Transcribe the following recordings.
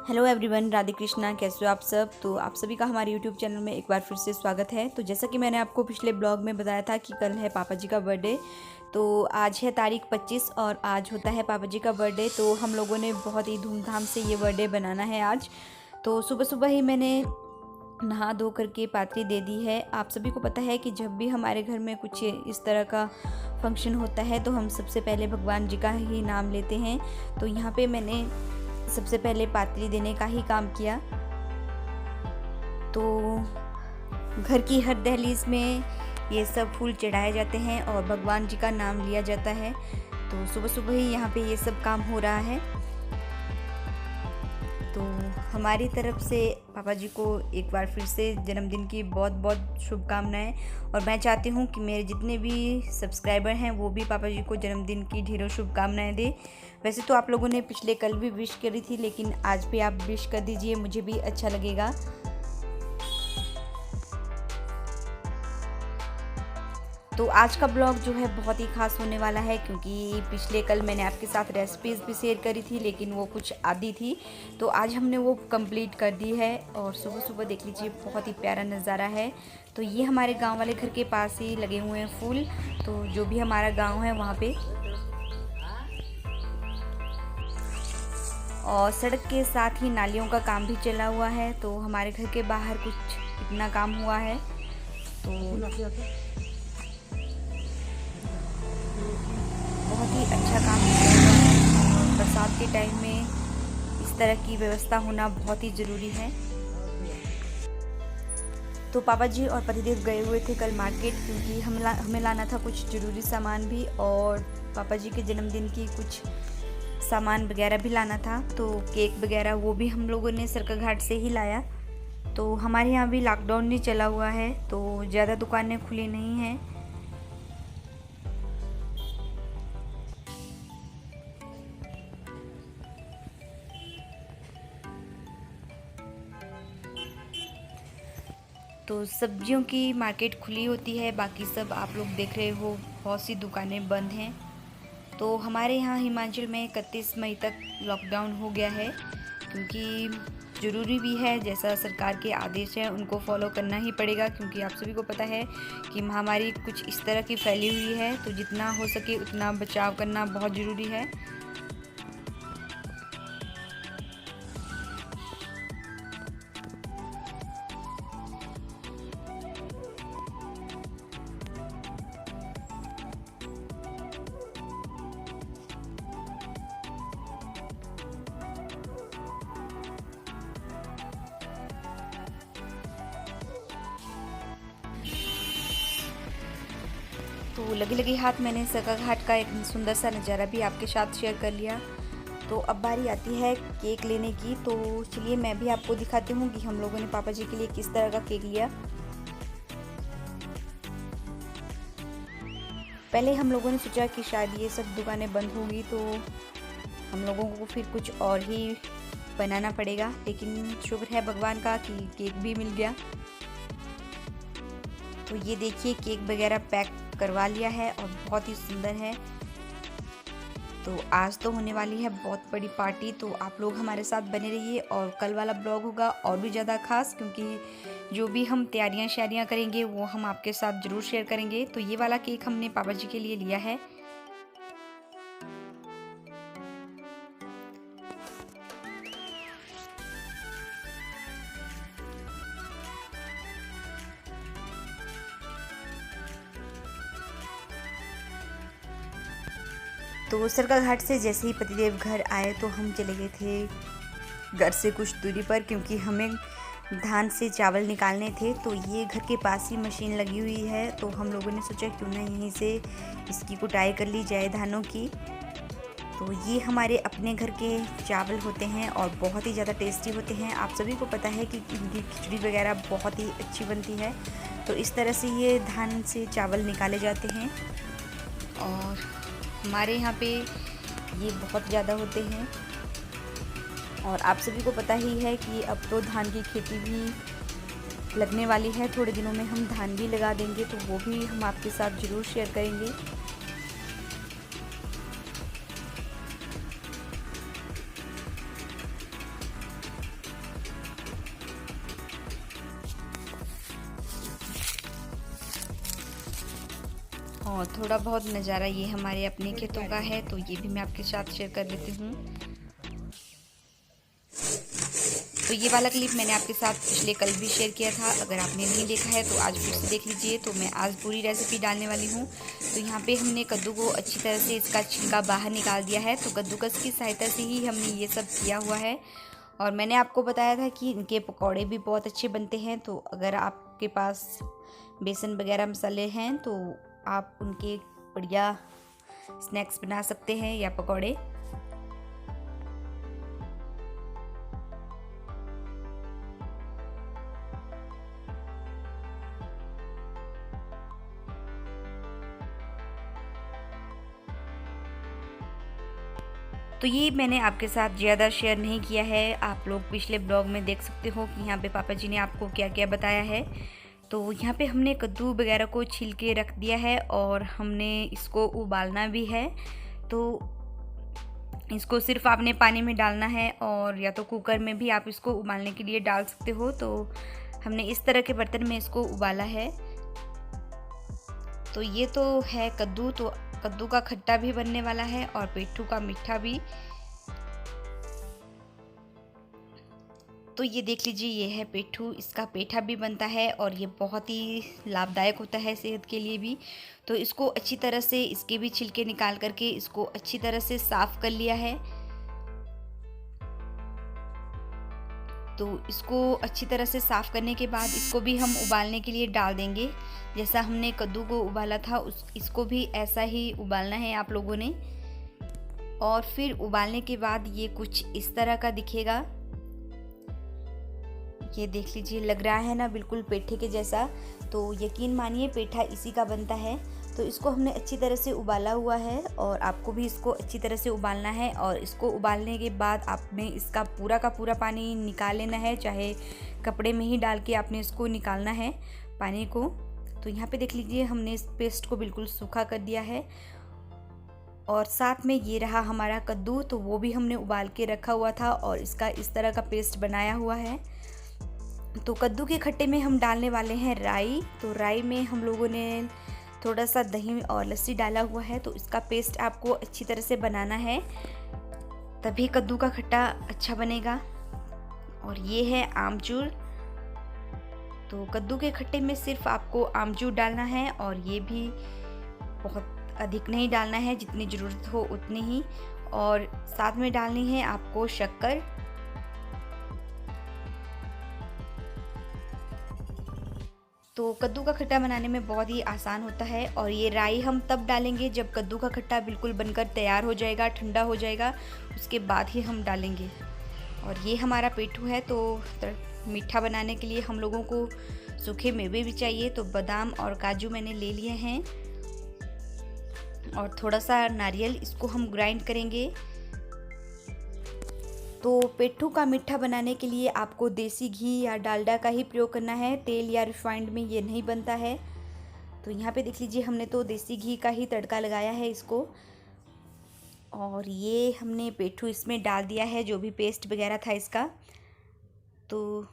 Hello everyone, Radhe Krishna. कैसे हो आप सब? तो आप सभी का हमारे यूट्यूब चैनल में एक बार फिर से स्वागत है। तो जैसा कि मैंने आपको पिछले ब्लॉग में बताया था कि कल है पापा जी का बर्थडे। तो आज है तारीख 25 और आज होता है पापा जी का बर्थडे। तो हम लोगों ने बहुत ही धूमधाम से ये बर्थडे बनाना है आज। तो सुबह सुबह ही मैंने नहा धो करके पातरी दे दी है। आप सभी को पता है कि जब भी हमारे घर में कुछ इस तरह का फंक्शन होता है तो हम सबसे पहले भगवान जी का ही नाम लेते हैं। तो यहाँ पे मैंने सबसे पहले पातरी देने का ही काम किया। तो घर की हर दहलीज में ये सब फूल चढ़ाए जाते हैं और भगवान जी का नाम लिया जाता है। तो सुबह सुबह ही यहाँ पे ये सब काम हो रहा है। तो हमारी तरफ से पापा जी को एक बार फिर से जन्मदिन की बहुत बहुत शुभकामनाएं। और मैं चाहती हूँ कि मेरे जितने भी सब्सक्राइबर हैं वो भी पापा जी को जन्मदिन की ढेरों शुभकामनाएं दें। वैसे तो आप लोगों ने पिछले कल भी विश करी थी, लेकिन आज भी आप विश कर दीजिए, मुझे भी अच्छा लगेगा। तो आज का ब्लॉग जो है बहुत ही खास होने वाला है, क्योंकि पिछले कल मैंने आपके साथ रेसिपीज़ भी शेयर करी थी, लेकिन वो कुछ आधी थी। तो आज हमने वो कंप्लीट कर दी है। और सुबह सुबह देख लीजिए, बहुत ही प्यारा नज़ारा है। तो ये हमारे गांव वाले घर के पास ही लगे हुए हैं फूल। तो जो भी हमारा गांव है वहाँ पे, और सड़क के साथ ही नालियों का काम भी चला हुआ है। तो हमारे घर के बाहर कुछ इतना काम हुआ है। तो बहुत ही अच्छा काम किया हुआ है। और बरसात के टाइम में इस तरह की व्यवस्था होना बहुत ही ज़रूरी है। तो पापा जी और पतिदेव गए हुए थे कल मार्केट, क्योंकि हमें लाना था कुछ ज़रूरी सामान भी, और पापा जी के जन्मदिन की कुछ सामान वगैरह भी लाना था। तो केक वगैरह वो भी हम लोगों ने सरका घाट से ही लाया। तो हमारे यहाँ भी लॉकडाउन नहीं चला हुआ है, तो ज़्यादा दुकानें खुली नहीं हैं। तो सब्जियों की मार्केट खुली होती है, बाकी सब आप लोग देख रहे हो बहुत सी दुकानें बंद हैं। तो हमारे यहाँ हिमाचल में 31 मई तक लॉकडाउन हो गया है, क्योंकि ज़रूरी भी है। जैसा सरकार के आदेश है उनको फॉलो करना ही पड़ेगा, क्योंकि आप सभी को पता है कि महामारी कुछ इस तरह की फैली हुई है। तो जितना हो सके उतना बचाव करना बहुत ज़रूरी है। तो लगी लगी हाथ मैंने सरका घाट का एक सुंदर सा नज़ारा भी आपके साथ शेयर कर लिया। तो अब बारी आती है केक लेने की। तो चलिए मैं भी आपको दिखाती हूँ कि हम लोगों ने पापा जी के लिए किस तरह का केक लिया। पहले हम लोगों ने सोचा कि शायद ये सब दुकानें बंद होंगी, तो हम लोगों को फिर कुछ और ही बनाना पड़ेगा, लेकिन शुक्र है भगवान का कि केक भी मिल गया। तो ये देखिए, केक वगैरह पैक करवा लिया है और बहुत ही सुंदर है। तो आज तो होने वाली है बहुत बड़ी पार्टी। तो आप लोग हमारे साथ बने रहिए, और कल वाला ब्लॉग होगा और भी ज़्यादा खास, क्योंकि जो भी हम तैयारियां शायरियाँ करेंगे वो हम आपके साथ ज़रूर शेयर करेंगे। तो ये वाला केक हमने पापा जी के लिए लिया है। तो सरका घाट से जैसे ही पतिदेव घर आए तो हम चले गए थे घर से कुछ दूरी पर, क्योंकि हमें धान से चावल निकालने थे। तो ये घर के पास ही मशीन लगी हुई है, तो हम लोगों ने सोचा क्यों ना यहीं से इसकी कुटाई कर ली जाए धानों की। तो ये हमारे अपने घर के चावल होते हैं और बहुत ही ज़्यादा टेस्टी होते हैं। आप सभी को पता है कि इनकी खिचड़ी वगैरह बहुत ही अच्छी बनती है। तो इस तरह से ये धान से चावल निकाले जाते हैं, और हमारे यहाँ पे ये बहुत ज़्यादा होते हैं। और आप सभी को पता ही है कि अब तो धान की खेती भी लगने वाली है। थोड़े दिनों में हम धान भी लगा देंगे, तो वो भी हम आपके साथ ज़रूर शेयर करेंगे। और थोड़ा बहुत नज़ारा ये हमारे अपने खेतों का है, तो ये भी मैं आपके साथ शेयर कर लेती हूँ। तो ये वाला क्लिप मैंने आपके साथ पिछले कल भी शेयर किया था, अगर आपने नहीं देखा है तो आज फिर से देख लीजिए। तो मैं आज पूरी रेसिपी डालने वाली हूँ। तो यहाँ पे हमने कद्दू को अच्छी तरह से इसका छिलका बाहर निकाल दिया है। तो कद्दूकस की सहायता से ही हमने ये सब किया हुआ है। और मैंने आपको बताया था कि इनके पकौड़े भी बहुत अच्छे बनते हैं। तो अगर आपके पास बेसन वगैरह मसाले हैं तो आप उनके बढ़िया स्नैक्स बना सकते हैं या पकौड़े। तो ये मैंने आपके साथ ज़्यादा शेयर नहीं किया है। आप लोग पिछले ब्लॉग में देख सकते हो कि यहाँ पे पापा जी ने आपको क्या क्या बताया है। तो यहाँ पे हमने कद्दू वगैरह को छील के रख दिया है और हमने इसको उबालना भी है। तो इसको सिर्फ आपने पानी में डालना है और या तो कुकर में भी आप इसको उबालने के लिए डाल सकते हो। तो हमने इस तरह के बर्तन में इसको उबाला है। तो ये तो है कद्दू। तो कद्दू का खट्टा भी बनने वाला है और पेठू का मीठा भी। तो ये देख लीजिए, ये है पेठू। इसका पेठा भी बनता है और ये बहुत ही लाभदायक होता है सेहत के लिए भी। तो इसको अच्छी तरह से इसके भी छिलके निकाल करके इसको अच्छी तरह से साफ कर लिया है। तो इसको अच्छी तरह से साफ़ करने के बाद इसको भी हम उबालने के लिए डाल देंगे। जैसा हमने कद्दू को उबाला था इसको भी ऐसा ही उबालना है आप लोगों ने। और फिर उबालने के बाद ये कुछ इस तरह का दिखेगा। ये देख लीजिए, लग रहा है ना बिल्कुल पेठे के जैसा। तो यकीन मानिए पेठा इसी का बनता है। तो इसको हमने अच्छी तरह से उबाला हुआ है और आपको भी इसको अच्छी तरह से उबालना है। और इसको उबालने के बाद आपने इसका पूरा का पूरा पानी निकाल लेना है, चाहे कपड़े में ही डाल के आपने इसको निकालना है पानी को। तो यहाँ पे देख लीजिए, हमने इस पेस्ट को बिल्कुल सूखा कर दिया है। और साथ में ये रहा हमारा कद्दू, तो वो भी हमने उबाल के रखा हुआ था और इसका इस तरह का पेस्ट बनाया हुआ है। तो कद्दू के खट्टे में हम डालने वाले हैं राई। तो राई में हम लोगों ने थोड़ा सा दही और लस्सी डाला हुआ है। तो इसका पेस्ट आपको अच्छी तरह से बनाना है, तभी कद्दू का खट्टा अच्छा बनेगा। और ये है आमचूर। तो कद्दू के खट्टे में सिर्फ आपको आमचूर डालना है और ये भी बहुत अधिक नहीं डालना है, जितनी ज़रूरत हो उतनी ही। और साथ में डालनी है आपको शक्कर। तो कद्दू का खट्टा बनाने में बहुत ही आसान होता है। और ये राई हम तब डालेंगे जब कद्दू का खट्टा बिल्कुल बनकर तैयार हो जाएगा, ठंडा हो जाएगा, उसके बाद ही हम डालेंगे। और ये हमारा पेठू है। तो मीठा बनाने के लिए हम लोगों को सूखे मेवे भी चाहिए। तो बादाम और काजू मैंने ले लिए हैं और थोड़ा सा नारियल, इसको हम ग्राइंड करेंगे। तो पेठू का मीठा बनाने के लिए आपको देसी घी या डालडा का ही प्रयोग करना है, तेल या रिफाइंड में ये नहीं बनता है। तो यहाँ पे देख लीजिए, हमने तो देसी घी का ही तड़का लगाया है इसको। और ये हमने पेठू इसमें डाल दिया है, जो भी पेस्ट वगैरह था इसका। तो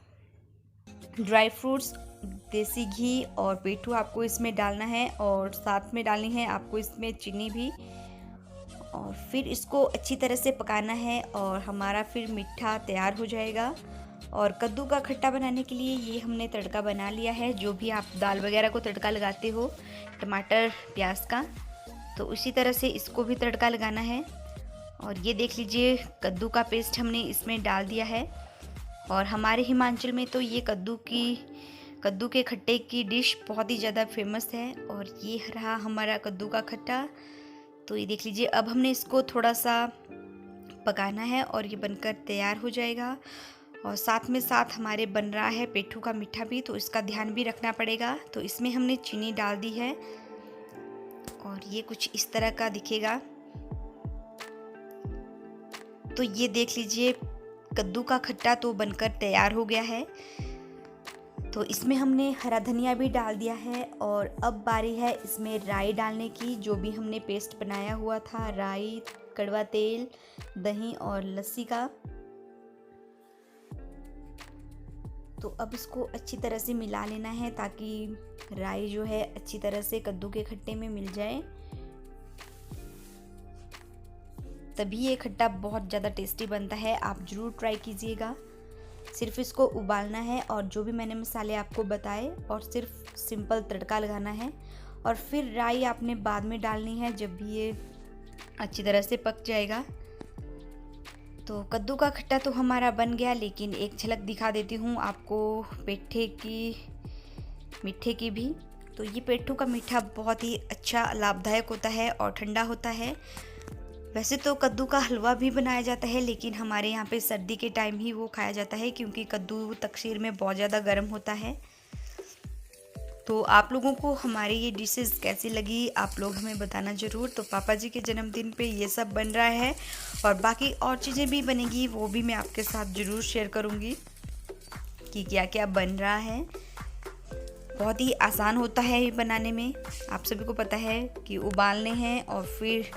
ड्राई फ्रूट्स, देसी घी और पेठू आपको इसमें डालना है और साथ में डालनी है आपको इसमें चीनी भी। और फिर इसको अच्छी तरह से पकाना है और हमारा फिर मीठा तैयार हो जाएगा। और कद्दू का खट्टा बनाने के लिए ये हमने तड़का बना लिया है, जो भी आप दाल वगैरह को तड़का लगाते हो, टमाटर प्याज का, तो उसी तरह से इसको भी तड़का लगाना है। और ये देख लीजिए, कद्दू का पेस्ट हमने इसमें डाल दिया है। और हमारे हिमाचल में तो ये कद्दू के खट्टे की डिश बहुत ही ज़्यादा फेमस है। और ये रहा हमारा कद्दू का खट्टा। तो ये देख लीजिए, अब हमने इसको थोड़ा सा पकाना है और ये बनकर तैयार हो जाएगा। और साथ में साथ हमारे बन रहा है पेठू का मीठा भी, तो इसका ध्यान भी रखना पड़ेगा। तो इसमें हमने चीनी डाल दी है और ये कुछ इस तरह का दिखेगा। तो ये देख लीजिए, कद्दू का खट्टा तो बनकर तैयार हो गया है। तो इसमें हमने हरा धनिया भी डाल दिया है। और अब बारी है इसमें राई डालने की, जो भी हमने पेस्ट बनाया हुआ था, राई, कड़वा तेल, दही और लस्सी का। तो अब इसको अच्छी तरह से मिला लेना है ताकि राई जो है अच्छी तरह से कद्दू के खट्टे में मिल जाए, तभी ये खट्टा बहुत ज़्यादा टेस्टी बनता है। आप ज़रूर ट्राई कीजिएगा। सिर्फ इसको उबालना है और जो भी मैंने मसाले आपको बताए और सिर्फ सिंपल तड़का लगाना है, और फिर राई आपने बाद में डालनी है जब भी ये अच्छी तरह से पक जाएगा। तो कद्दू का खट्टा तो हमारा बन गया, लेकिन एक झलक दिखा देती हूँ आपको मीठे की भी। तो ये पेठू का मीठा बहुत ही अच्छा लाभदायक होता है और ठंडा होता है। वैसे तो कद्दू का हलवा भी बनाया जाता है, लेकिन हमारे यहाँ पे सर्दी के टाइम ही वो खाया जाता है क्योंकि कद्दू तकसीर में बहुत ज़्यादा गर्म होता है। तो आप लोगों को हमारी ये डिशेस कैसी लगी आप लोग हमें बताना ज़रूर। तो पापा जी के जन्मदिन पे ये सब बन रहा है और बाकी और चीज़ें भी बनेगी, वो भी मैं आपके साथ ज़रूर शेयर करूँगी कि क्या क्या बन रहा है। बहुत ही आसान होता है ये बनाने में। आप सभी को पता है कि उबालने हैं और फिर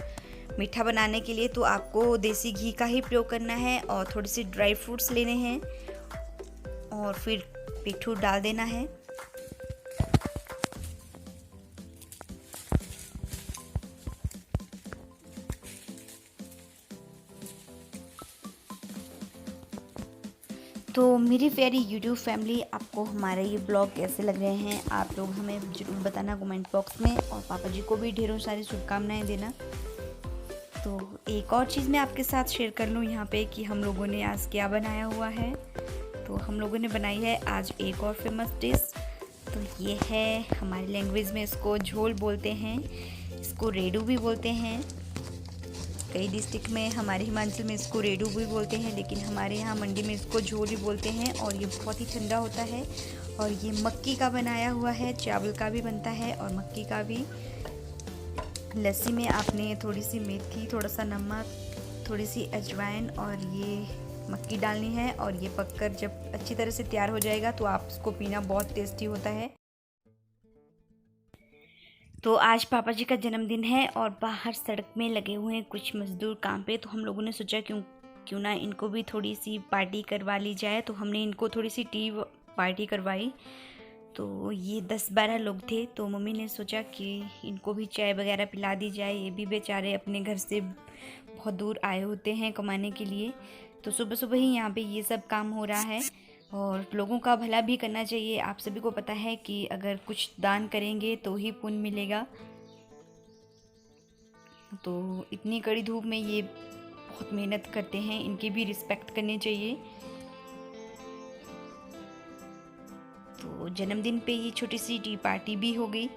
मीठा बनाने के लिए तो आपको देसी घी का ही प्रयोग करना है और थोड़ी सी ड्राई फ्रूट्स लेने हैं और फिर पिट्ठू डाल देना है। तो मेरी प्यारी यूट्यूब फैमिली, आपको हमारे ये ब्लॉग कैसे लग रहे हैं आप लोग हमें ज़रूर बताना कमेंट बॉक्स में, और पापा जी को भी ढेरों सारी शुभकामनाएं देना। तो एक और चीज़ मैं आपके साथ शेयर कर लूँ यहाँ पे कि हम लोगों ने आज क्या बनाया हुआ है। तो हम लोगों ने बनाई है आज एक और फेमस डिश। तो ये है, हमारी लैंग्वेज में इसको झोल बोलते हैं, इसको रेडू भी बोलते हैं। कई डिस्ट्रिक्ट में, हमारे हिमाचल में इसको रेडू भी बोलते हैं, लेकिन हमारे यहाँ मंडी में इसको झोल भी बोलते हैं। और ये बहुत ही ठंडा होता है और ये मक्की का बनाया हुआ है, चावल का भी बनता है और मक्की का भी। लस्सी में आपने थोड़ी सी मेथी, थोड़ा सा नमक, थोड़ी सी अजवाइन और ये मक्की डालनी है, और ये पककर जब अच्छी तरह से तैयार हो जाएगा तो आप इसको पीना बहुत टेस्टी होता है। तो आज पापा जी का जन्मदिन है और बाहर सड़क में लगे हुए हैं कुछ मज़दूर काम पे, तो हम लोगों ने सोचा क्यों ना इनको भी थोड़ी सी पार्टी करवा ली जाए। तो हमने इनको थोड़ी सी टी पार्टी करवाई। तो ये 10-12 लोग थे, तो मम्मी ने सोचा कि इनको भी चाय वगैरह पिला दी जाए। ये भी बेचारे अपने घर से बहुत दूर आए होते हैं कमाने के लिए। तो सुबह सुबह ही यहाँ पे ये सब काम हो रहा है और लोगों का भला भी करना चाहिए। आप सभी को पता है कि अगर कुछ दान करेंगे तो ही पुण्य मिलेगा। तो इतनी कड़ी धूप में ये बहुत मेहनत करते हैं, इनकी भी रिस्पेक्ट करनी चाहिए। तो जन्मदिन पे ये छोटी सी टी पार्टी भी हो गई।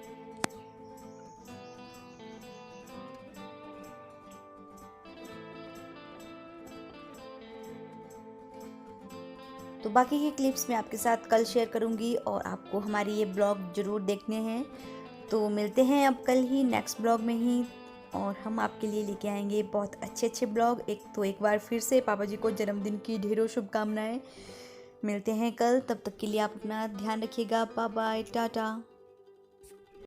तो बाकी के क्लिप्स मैं आपके साथ कल शेयर करूंगी और आपको हमारी ये ब्लॉग ज़रूर देखने हैं। तो मिलते हैं अब कल ही नेक्स्ट ब्लॉग में ही, और हम आपके लिए लेके आएंगे बहुत अच्छे ब्लॉग। एक बार फिर से पापा जी को जन्मदिन की ढेरों शुभकामनाएं। मिलते हैं कल, तब तक के लिए आप अपना ध्यान रखिएगा। Bye bye, Tata.